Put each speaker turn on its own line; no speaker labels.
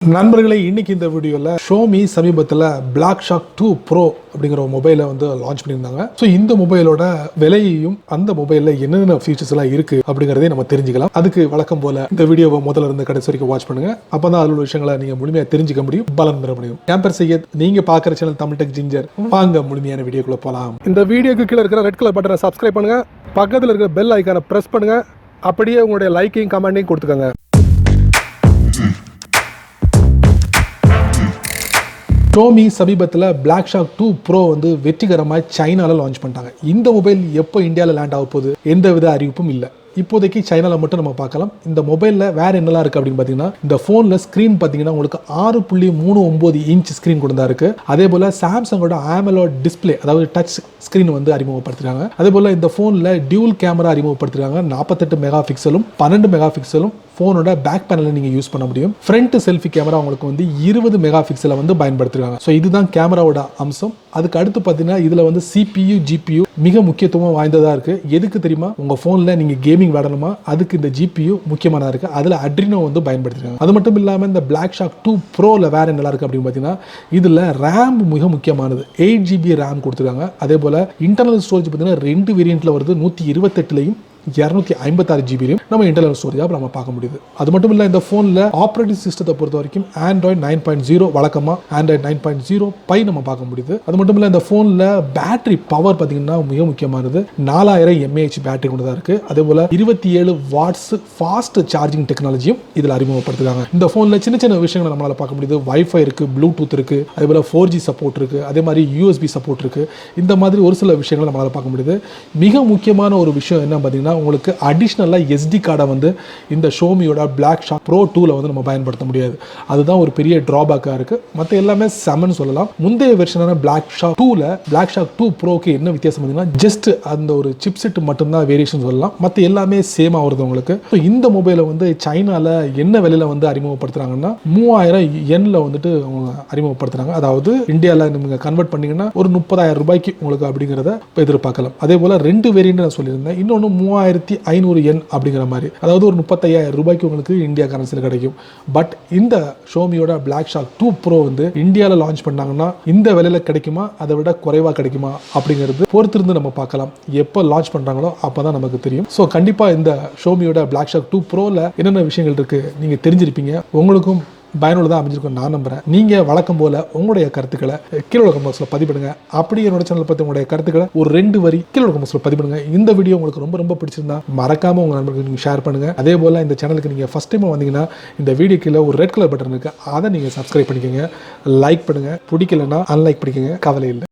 நண்பர்களே, இன்னைக்கு இந்த வீடியோவில் Xiaomi சமீபத்தில் பிளாக் ஷாக் 2 Pro அப்படிங்கிற ஒரு மொபைலை வந்து லான்ச் பண்ணியிருந்தாங்க. ஸோ இந்த மொபைலோட விலையையும் அந்த மொபைலில் என்னென்ன ஃபீச்சர்ஸ் எல்லாம் இருக்கு அப்படிங்கிறதையும் நம்ம தெரிஞ்சுக்கலாம். அதுக்கு வழக்கம் போல இந்த வீடியோவை முதல்ல இருந்து கடைசி வரைக்கும் வாட்ச் பண்ணுங்க. அப்பதான் அதில் உள்ள விஷயங்களை நீங்க முழுமையாக தெரிஞ்சுக்க முடியும், பலன் பெற முடியும். கேம்பர் செய்ய நீங்க பார்க்குற சேனல் தமிழ் டெக் ஜிஞ்சர். வாங்க முழுமையான வீடியோக்குள்ள போகலாம். இந்த வீடியோக்கு கீழே இருக்கிற ரெட் கலர் பட்டனை சப்ஸ்கிரைப் பண்ணுங்க, பக்கத்தில் இருக்கிற பெல் ஐக்கானை பிரஸ் பண்ணுங்க, அப்படியே உங்களுடைய லைக்கையும் கமெண்டையும் கொடுத்துக்கோங்க. Xiaomi சமீபத்தில் பிளாக் ஷாக் 2 Pro வந்து வெற்றிகரமாக சைனாவில் லான்ச் பண்ணிட்டாங்க. இந்த மொபைல் எப்போ இந்தியாவில் லேண்ட் ஆக போகுது எந்த வித அறிவிப்பும் இல்லை. இப்போதைக்கு சைனாவில் மட்டும் நம்ம பார்க்கலாம். இந்த மொபைலில் வேறு என்னெல்லாம் இருக்குது அப்படின்னு பார்த்தீங்கன்னா, இந்த ஃபோனில் ஸ்க்ரீன் பார்த்தீங்கன்னா உங்களுக்கு 6.39 இன்ச் ஸ்க்ரீன் கொண்டு தான் இருக்குது. அதே போல் சாம்சங்கோட AMOLED டிஸ்பிளே, அதாவது டச் ஸ்க்ரீன் வந்து அறிமுகப்படுத்துகிறாங்க. அதே போல் இந்த ஃபோனில் டியூல் கேமரா அறிமுகப்படுத்துகிறாங்க. 48 மெகா பிக்சலும் 12 மெகா பிக்சலும் ஃபோனோட பேக் பேனலில் நீங்கள் யூஸ் பண்ண முடியும். ஃப்ரண்ட் செல்ஃபி கேமரா உங்களுக்கு வந்து 20 மெகா பிக்சலை வந்து பயன்படுத்துகிறாங்க. ஸோ இதுதான் கேமராவோட அம்சம். அதுக்கு அடுத்து பார்த்தீங்கன்னா இதில் வந்து CPU GPU மிக முக்கியத்துவம் வாய்ந்ததாக இருக்குது. எதுக்கு தெரியுமா? உங்கள் ஃபோனில் நீங்கள் கேமிங் விளாடணுமா, அதுக்கு இந்த GPU முக்கியமானதாக இருக்குது. அதில் அட்ரினோ வந்து பயன்படுத்துகிறாங்க. அது மட்டும் இல்லாமல் இந்த பிளாக் ஷாக் 2 Proவில் வேறு என்னெல்லாம் இருக்குது அப்படின்னு பார்த்தீங்கன்னா, இதில் ரேம் மிக முக்கியமானது. 8 GB ரேம் கொடுத்துருக்காங்க. அதே போல் இன்டர்னல் ஸ்டோரேஜ் பார்த்தீங்கன்னா 2 வேரியண்ட்டில் வருது. 128லையும் 256 ஜிபிலையும் நம்ம இன்டர்னல் ஸ்டோரேஜாக நம்ம பார்க்க முடியுது. அது மட்டும் இல்லை, இந்த ஃபோனில் ஆப்ரேட்டிங் சிஸ்டத்தை பொறுத்த வரைக்கும் Android 9.0 வழக்கமாக Android 9.0 பை நம்ம பார்க்க முடியுது. அது மட்டும் இல்லை, இந்த ஃபோனில் பேட்டரி பவர் பார்த்தீங்கன்னா மிக முக்கியமானது. 4000 mAh பேட்டரி கொண்டு தான் இருக்குது. அதே போல் 27 வாட்ஸ் ஃபாஸ்ட் சார்ஜிங் டெக்னாலஜியும் இதில் அறிமுகப்படுத்துகிறாங்க. இந்த ஃபோனில் சின்ன சின்ன விஷயங்களை நம்மளால் பார்க்க முடியுது. வைஃபை இருக்குது, ப்ளூடூத் இருக்குது, அதே போல் 4G சப்போர்ட் இருக்குது, அதே மாதிரி USB சப்போர்ட் இருக்குது. இந்த மாதிரி ஒரு சில விஷயங்களை நம்மளால் பார்க்க முடியுது. மிக முக்கியமான ஒரு விஷயம் என்ன பார்த்தீங்கன்னா, உங்களுக்கு அடிஷ்னலாக SD கார்டை வந்து இந்த ஷோமியோட பிளாக் ஷாக் Pro 2ல வந்து நம்ம பயன்படுத்த முடியாது. அதுதான் ஒரு பெரிய டிராபேக்காக இருக்குது. மற்ற எல்லாமே செமன்னு சொல்லலாம். முந்தைய வெர்ஷனான பிளாக் ஷாக் 2ல பிளாக் ஷாக் 2 Proக்கு என்ன வித்தியாசம் பார்த்தீங்கன்னா, ஜஸ்ட் அந்த ஒரு சிப்செட் மட்டும்தான் வேரியேஷன் சொல்லலாம். மற்ற எல்லாமே சேமாக வருது உங்களுக்கு. ஸோ இந்த மொபைலை வந்து சைனாவில் என்ன விலையில் வந்து அறிமுகப்படுத்துகிறாங்கன்னா 3000 யென்ல வந்துட்டு அவங்க அறிமுகப்படுத்துகிறாங்க. அதாவது இந்தியாவில் நீங்கள் கன்வெர்ட் பண்ணிங்கன்னா ஒரு 30,000 ரூபாய்க்கு உங்களுக்கு அப்படிங்கிறத எதிர்பார்க்கலாம். அதே போல் 2 வேரியண்ட் நான் சொல்லியிருந்தேன். இன்னொன்று 3500 yen அப்படிங்கிற மாதிரி, அதாவது ஒரு 35,000 ரூபாய்க்கு உங்களுக்கு இந்தியா கரன்சியில் கிடைக்கும். பட் இந்த ஷோமியோட பிளாக் ஷாக் 2 Pro வந்து இந்தியாவில் லான்ச் பண்ணாங்கன்னா இந்த விலையில் கிடைக்குமா, அதை விட குறைவாக கிடைக்குமா அப்படிங்கிறது பொறுத்திருந்து நம்ம பார்க்கலாம். எப்போ லான்ச் பண்ணுறாங்களோ அப்போ தான் நமக்கு தெரியும். ஸோ கண்டிப்பாக இந்த ஷோமியோட பிளாக் ஷாக் 2 Proவில் என்னென்ன விஷயங்கள் இருக்குது நீங்கள் தெரிஞ்சிருப்பீங்க. உங்களுக்கும் பயனுள்ளதாக அமைஞ்சிருக்கும் நான் நம்புகிறேன். நீங்கள் வழக்கம் போல் உங்களுடைய கருத்துக்களை கீழே கமெண்ட் பாக்ஸில் பதிவிடுங்க. அப்படி என்னோட சேனல் பற்றி உங்களுடைய கருத்துக்களை ஒரு 2 வரி கீழே கமெண்ட் பாக்ஸில் பதிவிடுங்க. இந்த வீடியோ உங்களுக்கு ரொம்ப ரொம்ப பிடிச்சிருந்தா மறக்காமல் உங்கள் நண்பர்களுக்கு நீங்கள் ஷேர் பண்ணுங்கள். அதே போல் இந்த சேனலுக்கு நீங்கள் ஃபஸ்ட் டைம் வந்தீங்கன்னா இந்த வீடியோ கீழே ஒரு ரெட் கலர் பட்டன் இருக்குது, அதை நீங்கள் சப்ஸ்கிரைப் பண்ணிக்கோங்க, லைக் பண்ணுங்கள். பிடிக்கலன்னா அன்லைக் பண்ணிக்கோங்க, கவலை இல்லை.